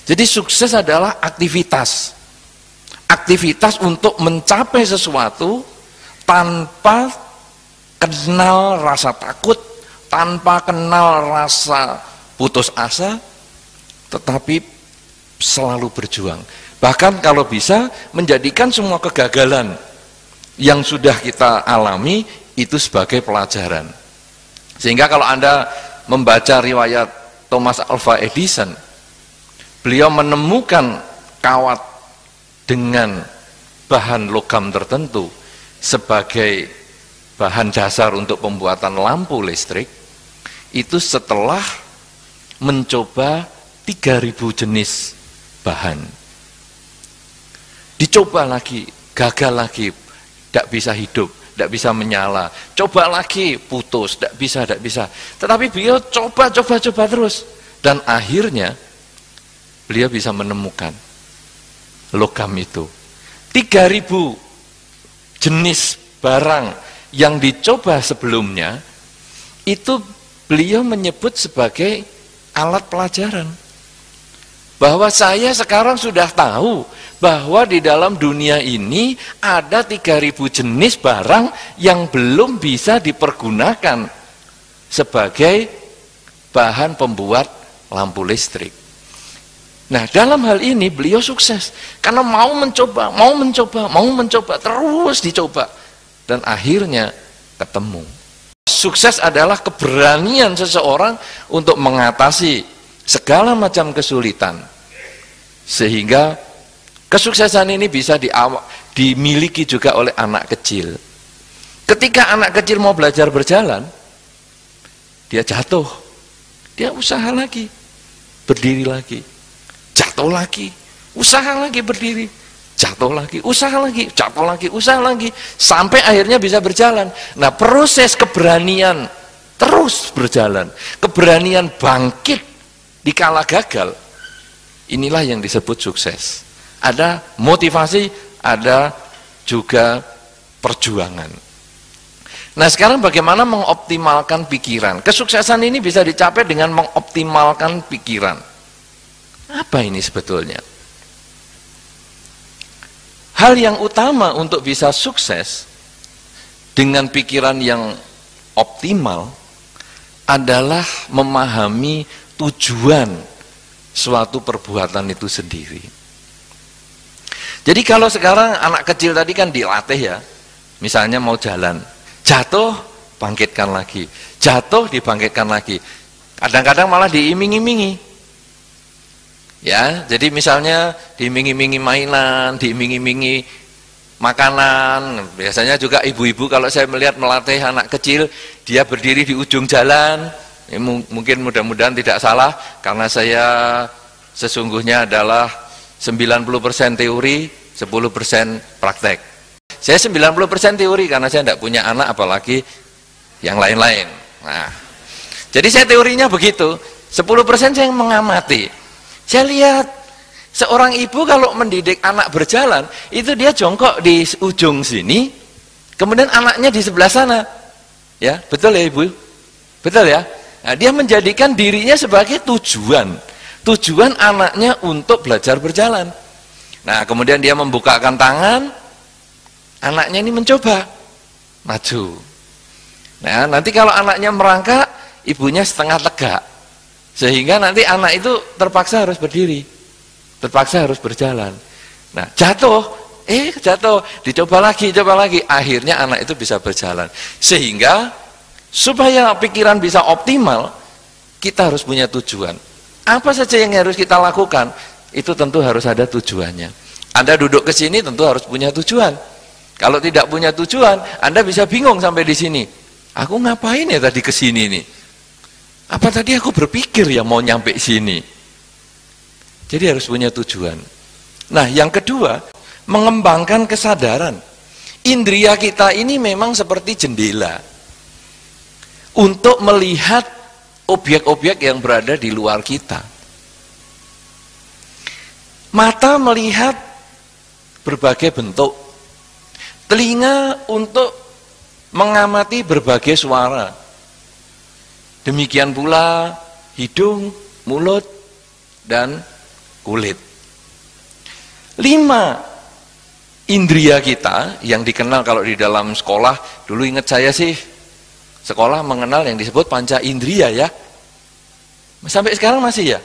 Jadi sukses adalah aktivitas. Aktivitas untuk mencapai sesuatu tanpa kenal rasa takut, tanpa kenal rasa putus asa, tetapi selalu berjuang. Bahkan kalau bisa menjadikan semua kegagalan yang sudah kita alami itu sebagai pelajaran. Sehingga kalau Anda membaca riwayat Thomas Alva Edison, beliau menemukan kawat dengan bahan logam tertentu sebagai bahan dasar untuk pembuatan lampu listrik, itu setelah mencoba 3000 jenis bahan. Dicoba lagi, gagal lagi, tidak bisa hidup, tidak bisa menyala, coba lagi, putus, tidak bisa. Tetapi beliau coba terus, dan akhirnya beliau bisa menemukan logam itu. 3000 jenis barang yang dicoba sebelumnya itu beliau menyebut sebagai alat pelajaran, bahwa saya sekarang sudah tahu bahwa di dalam dunia ini ada 3000 jenis barang yang belum bisa dipergunakan sebagai bahan pembuat lampu listrik. Nah, dalam hal ini beliau sukses karena mau mencoba, terus dicoba, dan akhirnya ketemu. Sukses adalah keberanian seseorang untuk mengatasi segala macam kesulitan, sehingga kesuksesan ini bisa dimiliki juga oleh anak kecil. Ketika anak kecil mau belajar berjalan, dia jatuh, dia usaha lagi, berdiri lagi, jatuh lagi, usaha lagi berdiri, jatuh lagi, usaha lagi, jatuh lagi, usaha lagi, sampai akhirnya bisa berjalan. Nah, proses keberanian terus berjalan, keberanian bangkit di kala gagal, inilah yang disebut sukses. Ada motivasi, ada juga perjuangan. Nah, sekarang bagaimana mengoptimalkan pikiran? Kesuksesan ini bisa dicapai dengan mengoptimalkan pikiran. Apa ini sebetulnya? Hal yang utama untuk bisa sukses dengan pikiran yang optimal adalah memahami tujuan suatu perbuatan itu sendiri. Jadi kalau sekarang anak kecil tadi kan dilatih ya, misalnya mau jalan, jatuh, bangkitkan lagi, jatuh, dibangkitkan lagi. Kadang-kadang malah diiming-imingi. Ya, jadi misalnya diiming-imingi mainan, diiming-imingi makanan. Biasanya juga ibu-ibu kalau saya melihat melatih anak kecil, dia berdiri di ujung jalan. Ini mungkin mudah-mudahan tidak salah, karena saya sesungguhnya adalah 90% teori, 10% praktek. Saya 90% teori karena saya tidak punya anak, apalagi yang lain-lain. Nah, jadi saya teorinya begitu, 10% saya mengamati. Saya lihat seorang ibu kalau mendidik anak berjalan, itu dia jongkok di ujung sini, kemudian anaknya di sebelah sana. Ya, betul ya ibu? Betul ya? Nah, dia menjadikan dirinya sebagai tujuan anaknya untuk belajar berjalan. Nah, kemudian dia membukakan tangan, anaknya ini mencoba maju. Nah, nanti kalau anaknya merangkak, ibunya setengah tegak, sehingga nanti anak itu terpaksa harus berdiri, terpaksa harus berjalan. Nah, jatuh, dicoba lagi, akhirnya anak itu bisa berjalan. Sehingga supaya pikiran bisa optimal, kita harus punya tujuan. Apa saja yang harus kita lakukan, itu tentu harus ada tujuannya. Anda duduk ke sini tentu harus punya tujuan. Kalau tidak punya tujuan, Anda bisa bingung sampai di sini. Aku ngapain ya tadi ke sini nih? Apa tadi aku berpikir ya mau nyampe sini? Jadi harus punya tujuan. Nah, yang kedua, mengembangkan kesadaran. Indria kita ini memang seperti jendela untuk melihat objek-objek yang berada di luar kita. Mata melihat berbagai bentuk, telinga untuk mengamati berbagai suara, demikian pula hidung, mulut, dan kulit. 5 indria kita yang dikenal kalau di dalam sekolah, dulu ingat saya sih, sekolah mengenal yang disebut panca indria ya. Sampai sekarang masih ya?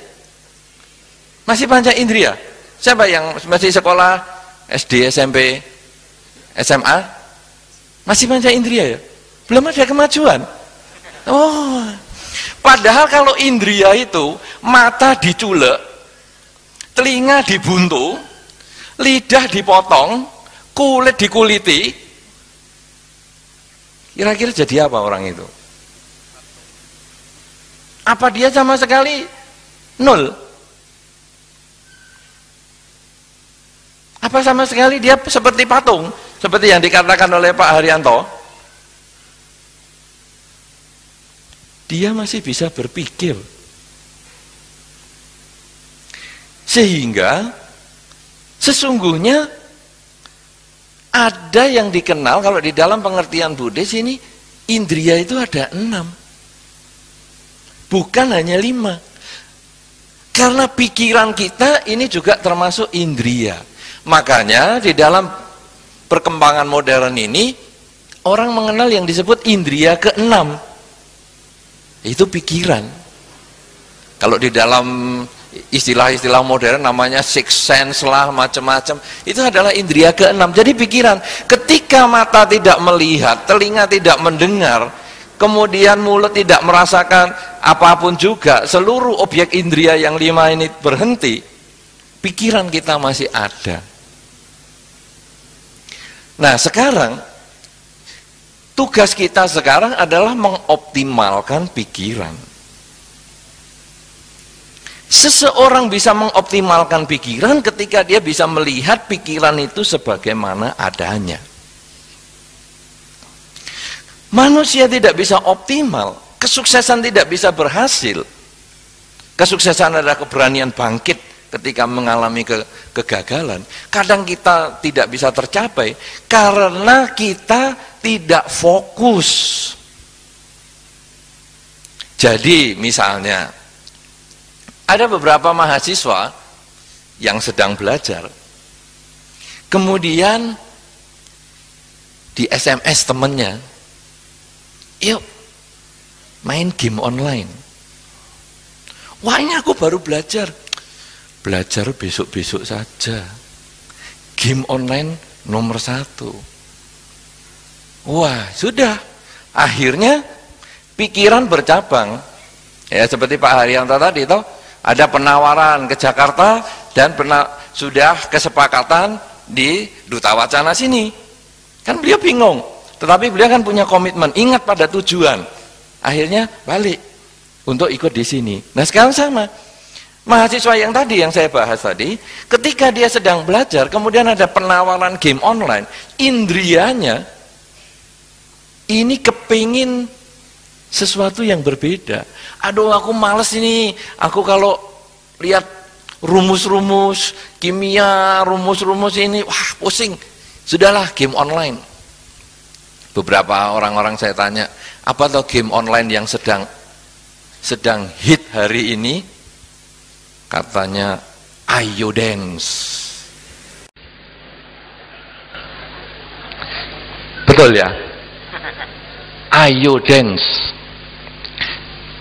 Masih panca indria? Siapa yang masih sekolah SD, SMP, SMA? Masih panca indria ya? Belum ada kemajuan. Oh, padahal kalau indria itu mata diculek, telinga dibuntu, lidah dipotong, kulit dikuliti, kira-kira jadi apa orang itu? Apa dia sama sekali nol? Apa sama sekali dia seperti patung, seperti yang dikatakan oleh Pak Haryanto? Dia masih bisa berpikir. Sehingga sesungguhnya ada yang dikenal kalau di dalam pengertian Buddhis ini, indria itu ada 6. Bukan hanya 5. Karena pikiran kita ini juga termasuk indria. Makanya di dalam perkembangan modern ini, orang mengenal yang disebut indria ke-6. Itu pikiran. Kalau di dalam istilah-istilah modern namanya sixth sense lah, macam-macam, itu adalah indria ke-6. Jadi pikiran, ketika mata tidak melihat, telinga tidak mendengar, kemudian mulut tidak merasakan apapun juga, seluruh objek indria yang 5 ini berhenti, pikiran kita masih ada. Nah sekarang tugas kita sekarang adalah mengoptimalkan pikiran. Seseorang bisa mengoptimalkan pikiran ketika dia bisa melihat pikiran itu sebagaimana adanya. Manusia tidak bisa optimal, kesuksesan tidak bisa berhasil. Kesuksesan adalah keberanian bangkit ketika mengalami kegagalan. Kadang kita tidak bisa tercapai karena kita tidak fokus. Jadi misalnya ada beberapa mahasiswa yang sedang belajar, kemudian di SMS temennya, yuk main game online. Wah ini aku baru belajar besok-besok saja, game online nomor 1. Wah sudah, akhirnya pikiran bercabang ya, seperti Pak Haryanto tadi toh, ada penawaran ke Jakarta dan sudah kesepakatan di Duta Wacana sini, kan beliau bingung, tetapi beliau kan punya komitmen, ingat pada tujuan, akhirnya balik untuk ikut di sini. Nah sekarang sama, mahasiswa yang tadi yang saya bahas tadi, ketika dia sedang belajar, kemudian ada penawaran game online, indrianya ini kepingin sesuatu yang berbeda. Aduh aku males ini, aku kalau lihat rumus-rumus kimia, rumus-rumus ini, wah pusing, sudahlah game online. Beberapa orang-orang saya tanya, apa tuh game online yang sedang hit hari ini? Katanya Ayo Dance. Betul ya? Ayo Dance.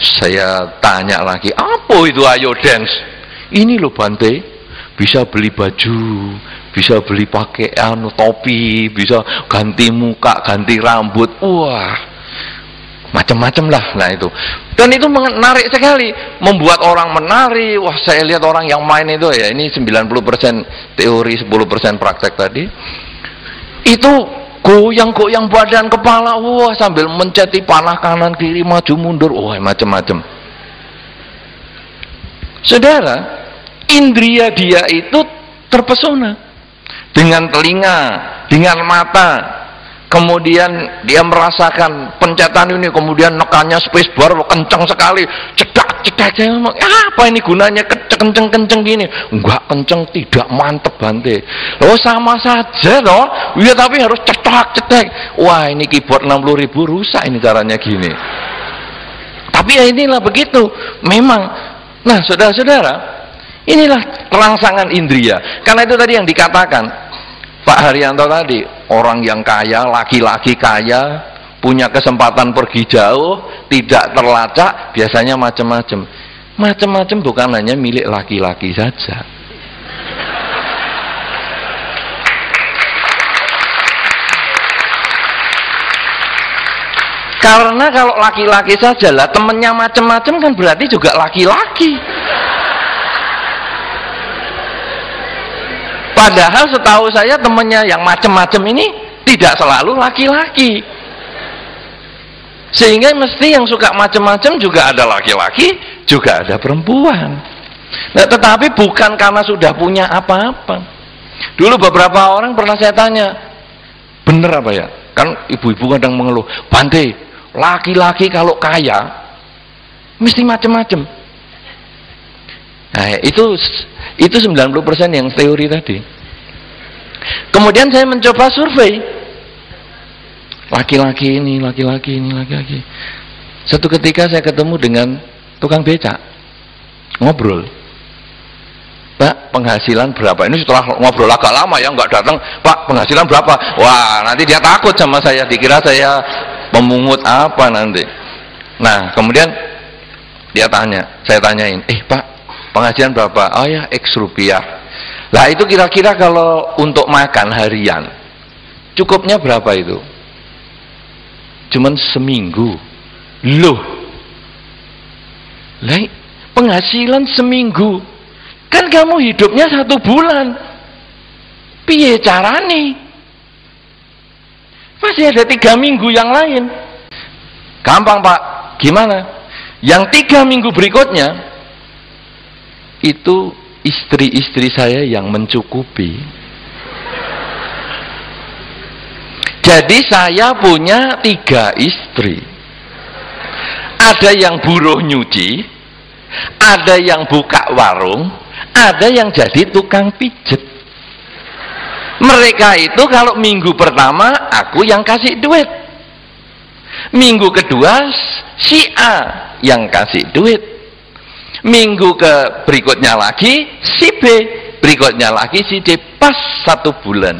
Saya tanya lagi, apa itu Ayo Dance? Ini loh Bante, bisa beli baju, bisa beli pakaian, topi, bisa ganti muka, ganti rambut, wah macam-macam lah. Nah itu, dan itu menarik sekali, membuat orang menari. Wah saya lihat orang yang main itu ya, ini 90% teori, 10% praktek tadi, itu goyang-goyang badan, kepala, wah sambil menceti panah kanan kiri, maju mundur, wah macam-macam. Saudara, indria dia itu terpesona dengan telinga, dengan mata, kemudian dia merasakan pencetan ini, kemudian nekannya spacebar kencang sekali, cedak-cedak. Saya ngomong, apa ini gunanya kenceng-kenceng gini? Enggak kenceng, tidak mantep Bante. Oh sama saja loh, iya tapi harus cetak-cetak. Wah ini keyboard 60.000 rusak ini caranya gini. Tapi ya inilah begitu, memang. Nah saudara-saudara, Inilah rangsangan indria. Karena itu tadi yang dikatakan Pak Haryanto tadi, orang yang kaya, laki-laki kaya, punya kesempatan pergi jauh, tidak terlacak, biasanya macam-macam. Macam-macam bukan hanya milik laki-laki saja. Karena kalau laki-laki saja lah, temennya macam-macam kan berarti juga laki-laki. Padahal setahu saya temennya yang macam-macam ini tidak selalu laki-laki. Sehingga mesti yang suka macam-macam juga ada laki-laki, juga ada perempuan. Nah, tetapi bukan karena sudah punya apa-apa. Dulu beberapa orang pernah saya tanya, bener apa ya? Kan ibu-ibu kadang mengeluh, Bante, laki-laki kalau kaya mesti macam-macam. Nah, itu 90% yang teori tadi. Kemudian saya mencoba survei. Laki-laki ini, laki-laki ini, laki-laki. Satu ketika saya ketemu dengan tukang becak. Ngobrol. Pak, penghasilan berapa? Ini setelah ngobrol agak lama ya, nggak datang. Pak, penghasilan berapa? Wah, nanti dia takut sama saya, dikira saya pemungut apa nanti. Nah, kemudian dia tanya, saya tanyain, Pak, penghasilan berapa? Oh ya, X rupiah. Lah itu kira-kira kalau untuk makan harian, cukupnya berapa itu? Cuman seminggu. Loh, lah penghasilan seminggu, kan kamu hidupnya 1 bulan. Piye carane? Masih ada 3 minggu yang lain. Gampang Pak, gimana? Yang 3 minggu berikutnya itu istri-istri saya yang mencukupi. Jadi saya punya 3 istri. Ada yang buruh nyuci, ada yang buka warung, ada yang jadi tukang pijet. Mereka itu kalau minggu pertama aku yang kasih duit, minggu kedua si A yang kasih duit, minggu ke berikutnya lagi si B, berikutnya lagi si D, pas 1 bulan.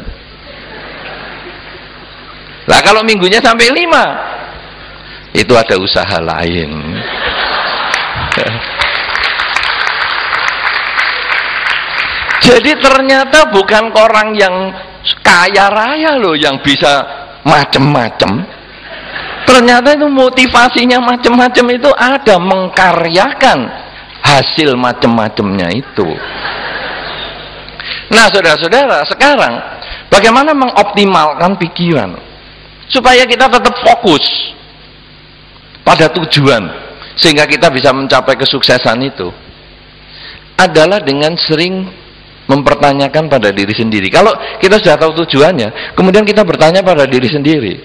Lah kalau minggunya sampai 5, itu ada usaha lain. Jadi ternyata bukan orang yang kaya raya loh yang bisa macem-macem. Ternyata itu motivasinya macem-macem itu ada, mengkaryakan hasil macem-macemnya itu. Nah saudara-saudara, sekarang bagaimana mengoptimalkan pikiran supaya kita tetap fokus pada tujuan sehingga kita bisa mencapai kesuksesan itu, adalah dengan sering mempertanyakan pada diri sendiri. Kalau kita sudah tahu tujuannya, kemudian kita bertanya pada diri sendiri,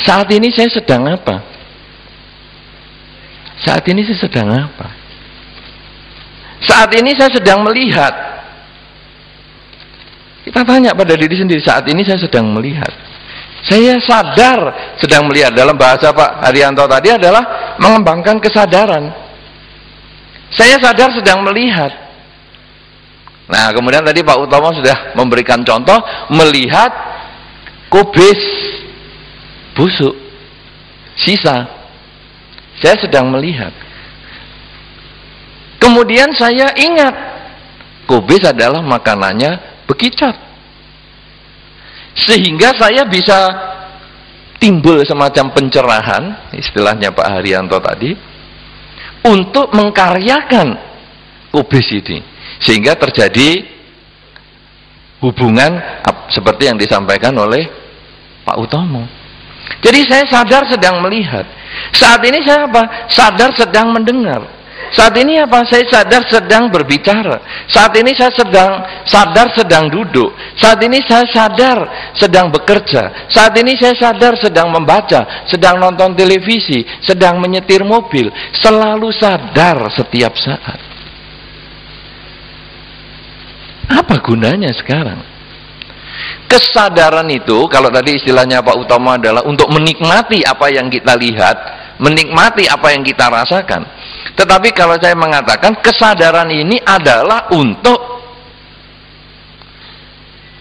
saat ini saya sedang apa? Saat ini saya sedang apa? Saat ini saya sedang melihat. Kita tanya pada diri sendiri, saat ini saya sedang melihat. Saya sadar sedang melihat. Dalam bahasa Pak Haryanto tadi adalah mengembangkan kesadaran. Saya sadar sedang melihat. Nah, kemudian tadi Pak Utomo sudah memberikan contoh melihat kubis busuk, sisa. Saya sedang melihat. Kemudian saya ingat, kubis adalah makanannya bekicot. Sehingga saya bisa timbul semacam pencerahan, istilahnya Pak Haryanto tadi, untuk mengkaryakan kubis ini. Sehingga terjadi hubungan seperti yang disampaikan oleh Pak Utomo. Jadi saya sadar sedang melihat. Saat ini saya apa? Sadar sedang mendengar. Saat ini apa? Saya sadar sedang berbicara. Saat ini saya sadar sedang duduk. Saat ini saya sadar sedang bekerja. Saat ini saya sadar sedang membaca, sedang nonton televisi, sedang menyetir mobil. Selalu sadar setiap saat. Apa gunanya sekarang? Kesadaran itu, kalau tadi istilahnya Pak Utomo adalah untuk menikmati apa yang kita lihat, menikmati apa yang kita rasakan. Tetapi kalau saya mengatakan kesadaran ini adalah untuk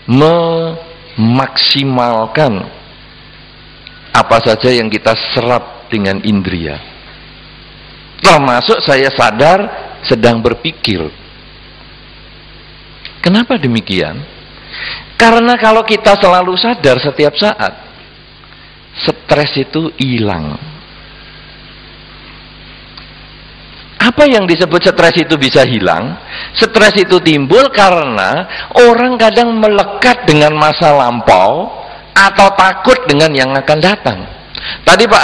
memaksimalkan apa saja yang kita serap dengan indria. Termasuk saya sadar sedang berpikir. Kenapa demikian? Karena kalau kita selalu sadar setiap saat, stres itu hilang. Apa yang disebut stres itu bisa hilang? Stres itu timbul karena orang kadang melekat dengan masa lampau atau takut dengan yang akan datang. Tadi Pak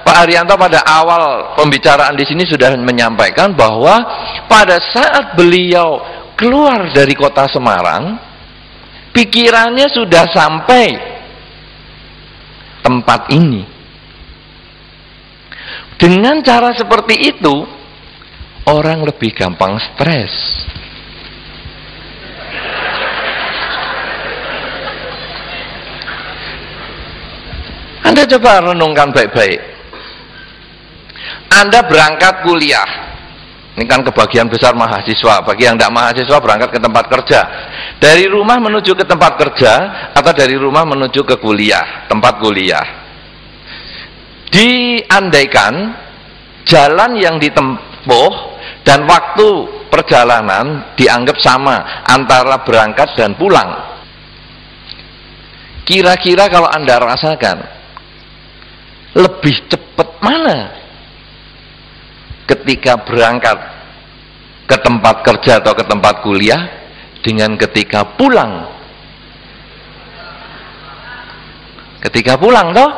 Arianto pada awal pembicaraan di sini sudah menyampaikan bahwa pada saat beliau keluar dari kota Semarang, pikirannya sudah sampai tempat ini. Dengan cara seperti itu, orang lebih gampang stres. Anda coba renungkan baik-baik. Anda berangkat kuliah. Ini kan kebagian besar mahasiswa. Bagi yang tidak mahasiswa berangkat ke tempat kerja. Dari rumah menuju ke tempat kerja atau dari rumah menuju ke kuliah, tempat kuliah. Diandaikan jalan yang ditempuh dan waktu perjalanan dianggap sama antara berangkat dan pulang. Kira-kira kalau Anda rasakan, lebih cepat mana ketika berangkat ke tempat kerja atau ke tempat kuliah dengan ketika pulang? Ketika pulang toh,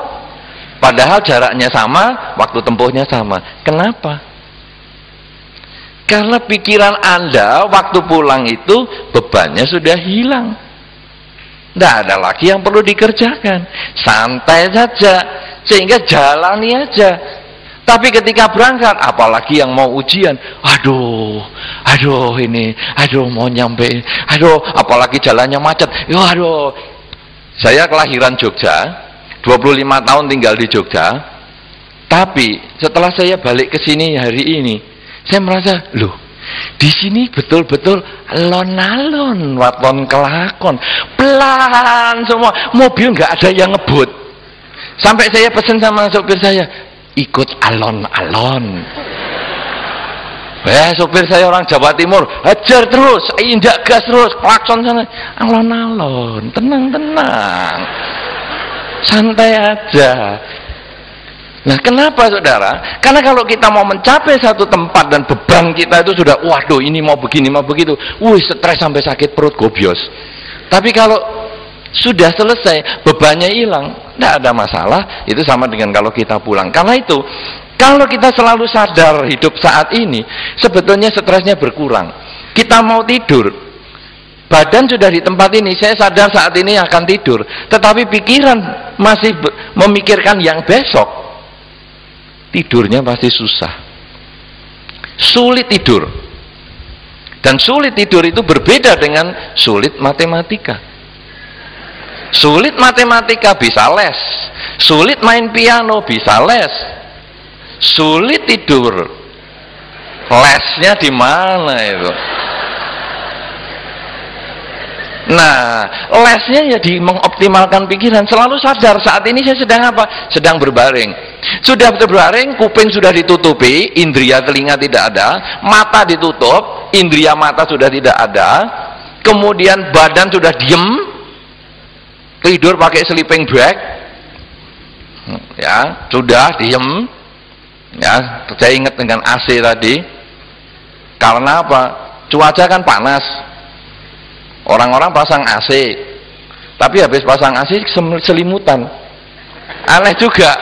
padahal jaraknya sama, waktu tempuhnya sama. Kenapa? Karena pikiran Anda waktu pulang itu bebannya sudah hilang. Tidak ada lagi yang perlu dikerjakan. Santai saja. Sehingga jalani aja. Tapi ketika berangkat, apalagi yang mau ujian, aduh ini, mau nyampe, apalagi jalannya macet, aduh. Saya kelahiran Jogja, 25 tahun tinggal di Jogja, tapi setelah saya balik ke sini hari ini, saya merasa, loh, di sini betul-betul alon-alon, waton kelakon, pelan semua, mobil nggak ada yang ngebut. Sampai saya pesan sama sopir saya, ikut alon-alon. Sopir saya orang Jawa Timur, hajar terus, injak gas terus, klakson sana, alon-alon, tenang-tenang, santai aja. Nah, kenapa saudara? Karena kalau kita mau mencapai satu tempat dan beban kita itu sudah, waduh ini mau begini, mau begitu, stres sampai sakit perut gobios. Tapi kalau sudah selesai, bebannya hilang, tidak ada masalah. Itu sama dengan kalau kita pulang. Karena itu, kalau kita selalu sadar hidup saat ini, sebetulnya stresnya berkurang. Kita mau tidur, badan sudah di tempat ini, saya sadar saat ini akan tidur, tetapi pikiran masih memikirkan yang besok, tidurnya pasti susah, sulit tidur. Dan sulit tidur itu berbeda dengan sulit matematika. Sulit matematika bisa les, sulit main piano bisa les, sulit tidur, lesnya di mana itu? Nah, lesnya ya di mengoptimalkan pikiran. Selalu sadar saat ini saya sedang apa? Sedang berbaring. Sudah berbaring, kuping sudah ditutupi, indria telinga tidak ada, mata ditutup, indria mata sudah tidak ada, kemudian badan sudah diem. Tidur pakai sleeping bag, ya sudah diem, ya. Saya ingat dengan AC tadi, karena apa? Cuaca kan panas, orang-orang pasang AC, tapi habis pasang AC selimutan, aneh juga.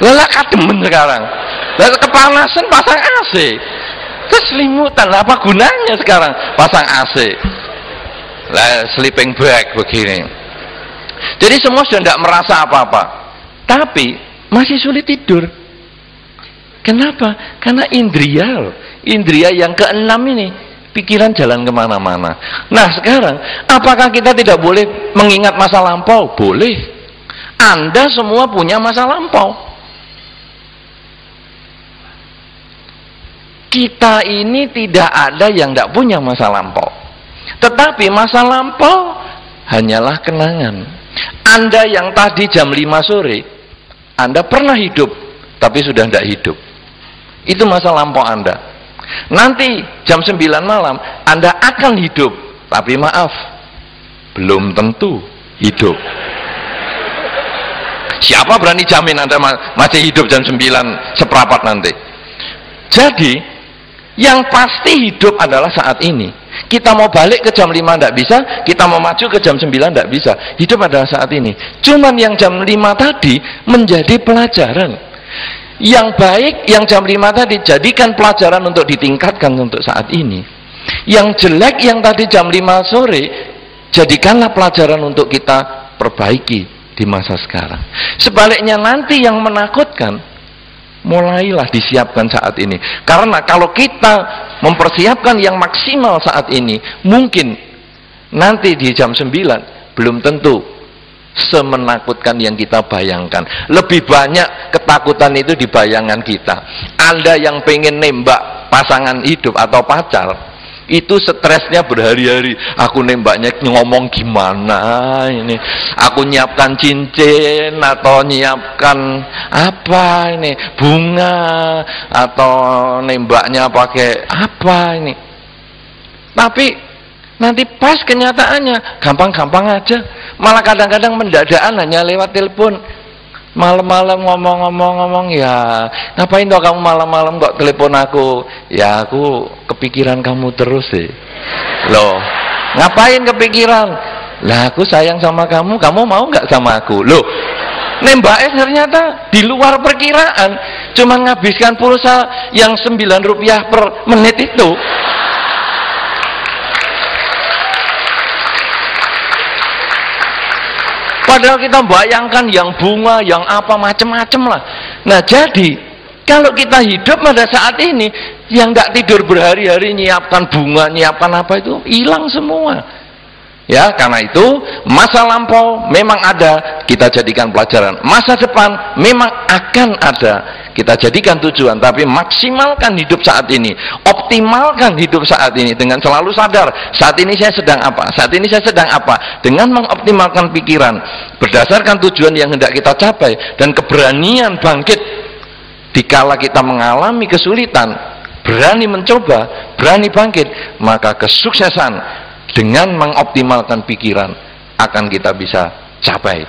Lelah kademen sekarang, lalu kepanasan pasang AC, terus selimutan, apa gunanya sekarang pasang AC? Lah sleeping bag begini. Jadi semua sudah tidak merasa apa-apa, tapi masih sulit tidur. Kenapa? Karena indria yang keenam ini, pikiran jalan kemana-mana. Nah sekarang, apakah kita tidak boleh mengingat masa lampau? Boleh. Anda semua punya masa lampau. Kita ini tidak ada yang tidak punya masa lampau. Tetapi masa lampau hanyalah kenangan. Anda yang tadi jam 5 sore, Anda pernah hidup, tapi sudah tidak hidup. Itu masa lampau Anda. Nanti jam 9 malam, Anda akan hidup, tapi maaf, belum tentu hidup. Siapa berani jamin Anda masih hidup jam 9 seperempat nanti? Jadi, yang pasti hidup adalah saat ini. Kita mau balik ke jam 5 tidak bisa, kita mau maju ke jam 9 tidak bisa. Hidup adalah saat ini. Cuman yang jam 5 tadi menjadi pelajaran. Yang baik, yang jam 5 tadi jadikan pelajaran untuk ditingkatkan untuk saat ini. Yang jelek, yang tadi jam 5 sore, jadikanlah pelajaran untuk kita perbaiki di masa sekarang. Sebaliknya nanti yang menakutkan, mulailah disiapkan saat ini. Karena kalau kita mempersiapkan yang maksimal saat ini, mungkin nanti di jam 9 belum tentu semenakutkan yang kita bayangkan. Lebih banyak ketakutan itu di bayangan kita. Anda yang pengen nembak pasangan hidup atau pacar, itu stresnya berhari-hari. Aku nembaknya ngomong gimana ini, aku nyiapkan cincin atau nyiapkan apa ini, bunga, atau nembaknya pakai apa ini. Tapi nanti pas kenyataannya gampang-gampang aja. Malah kadang-kadang mendadaan hanya lewat telepon. Malam-malam ngomong-ngomong, ya ngapain toh kamu malam-malam kok telepon aku? Ya aku kepikiran kamu terus sih. Loh, ngapain kepikiran? Lah aku sayang sama kamu, kamu mau nggak sama aku? Loh, nembaknya ternyata di luar perkiraan, cuman ngabiskan pulsa yang 9 rupiah per menit itu. Padahal kita bayangkan yang bunga, yang apa, macem-macem lah. Nah jadi, kalau kita hidup pada saat ini, yang nggak tidur berhari-hari nyiapkan bunga, nyiapkan apa itu, hilang semua. Ya, karena itu, masa lampau memang ada, kita jadikan pelajaran. Masa depan memang akan ada, kita jadikan tujuan. Tapi maksimalkan hidup saat ini, optimalkan hidup saat ini dengan selalu sadar, saat ini saya sedang apa, saat ini saya sedang apa. Dengan mengoptimalkan pikiran berdasarkan tujuan yang hendak kita capai, dan keberanian bangkit dikala kita mengalami kesulitan, berani mencoba, berani bangkit, maka kesuksesan dengan mengoptimalkan pikiran akan kita bisa capai.